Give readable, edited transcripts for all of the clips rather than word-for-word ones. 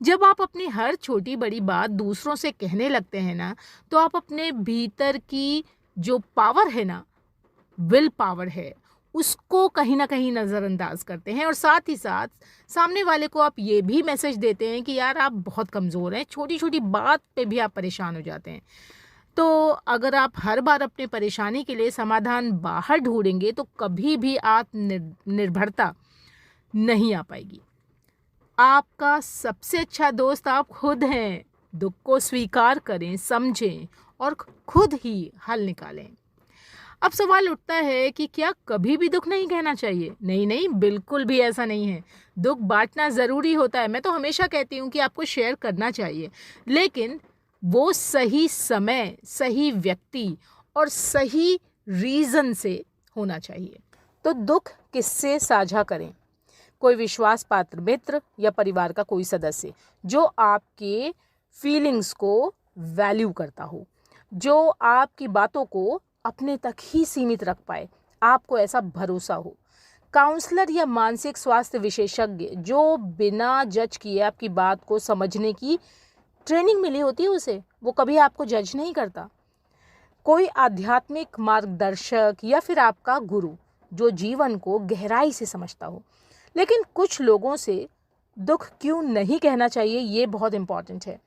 जब आप अपनी हर छोटी बड़ी बात दूसरों से कहने लगते हैं ना, तो आप अपने भीतर की जो पावर है ना, विल पावर है, उसको कहीं न कहीं नज़रअंदाज करते हैं और साथ ही साथ सामने वाले को आप ये भी मैसेज देते हैं कि यार आप बहुत कमज़ोर हैं, छोटी-छोटी बात पे भी आप परेशान हो जाते हैं। तो अगर आप हर बार अपनी परेशानी के लिए समाधान बाहर ढूँढेंगे तो कभी भी निर्भरता नहीं आ पाएगी। आपका सबसे अच्छा दोस्त आप खुद हैं। दुःख को स्वीकार करें, समझें और खुद ही हल निकालें। अब सवाल उठता है कि क्या कभी भी दुःख नहीं कहना चाहिए? नहीं, नहीं, बिल्कुल भी ऐसा नहीं है। दुःख बाँटना ज़रूरी होता है। मैं तो हमेशा कहती हूँ कि आपको शेयर करना चाहिए, लेकिन वो सही समय, सही व्यक्ति और सही रीज़न से होना चाहिए। तो दुःख किससे साझा करें? कोई विश्वास पात्र मित्र या परिवार का कोई सदस्य जो आपके फीलिंग्स को वैल्यू करता हो, जो आपकी बातों को अपने तक ही सीमित रख पाए, आपको ऐसा भरोसा हो। काउंसलर या मानसिक स्वास्थ्य विशेषज्ञ जो बिना जज किए आपकी बात को समझने की ट्रेनिंग मिली होती है उसे, वो कभी आपको जज नहीं करता। कोई आध्यात्मिक मार्गदर्शक या फिर आपका गुरु जो जीवन को गहराई से समझता हो। लेकिन कुछ लोगों से दुख क्यों नहीं कहना चाहिए, ये बहुत इम्पॉर्टेंट है।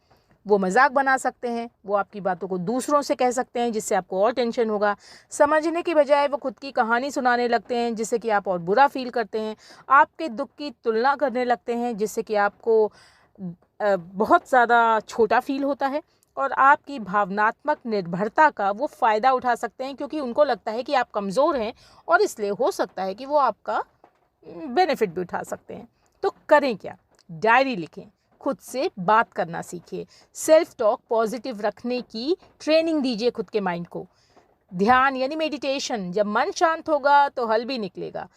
वो मजाक बना सकते हैं, वो आपकी बातों को दूसरों से कह सकते हैं जिससे आपको और टेंशन होगा। समझने की बजाय वो खुद की कहानी सुनाने लगते हैं जिससे कि आप और बुरा फील करते हैं। आपके दुख की तुलना करने लगते हैं जिससे कि आपको बहुत ज़्यादा छोटा फील होता है और आपकी भावनात्मक निर्भरता का वो फ़ायदा उठा सकते हैं क्योंकि उनको लगता है कि आप कमज़ोर हैं और इसलिए हो सकता है कि वो आपका बेनिफिट भी उठा सकते हैं। तो करें क्या? डायरी लिखें, खुद से बात करना सीखिए, सेल्फ टॉक पॉजिटिव रखने की ट्रेनिंग दीजिए खुद के माइंड को। ध्यान यानी मेडिटेशन, जब मन शांत होगा तो हल भी निकलेगा।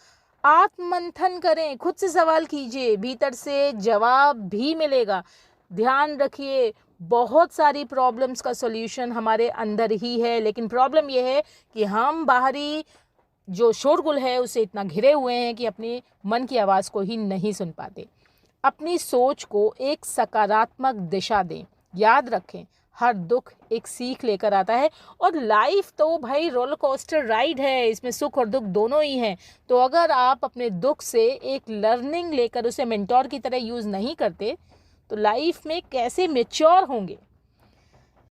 आत्ममंथन करें, खुद से सवाल कीजिए, भीतर से जवाब भी मिलेगा। ध्यान रखिए, बहुत सारी प्रॉब्लम्स का सॉल्यूशन हमारे अंदर ही है, लेकिन प्रॉब्लम यह है कि हम बाहरी जो शोरगुल है उससे इतना घिरे हुए हैं कि अपने मन की आवाज़ को ही नहीं सुन पाते। अपनी सोच को एक सकारात्मक दिशा दें। याद रखें, हर दुख एक सीख लेकर आता है और लाइफ तो भाई रोलर कोस्टर राइड है, इसमें सुख और दुख दोनों ही हैं। तो अगर आप अपने दुख से एक लर्निंग लेकर उसे मेंटोर की तरह यूज़ नहीं करते तो लाइफ में कैसे मैच्योर होंगे?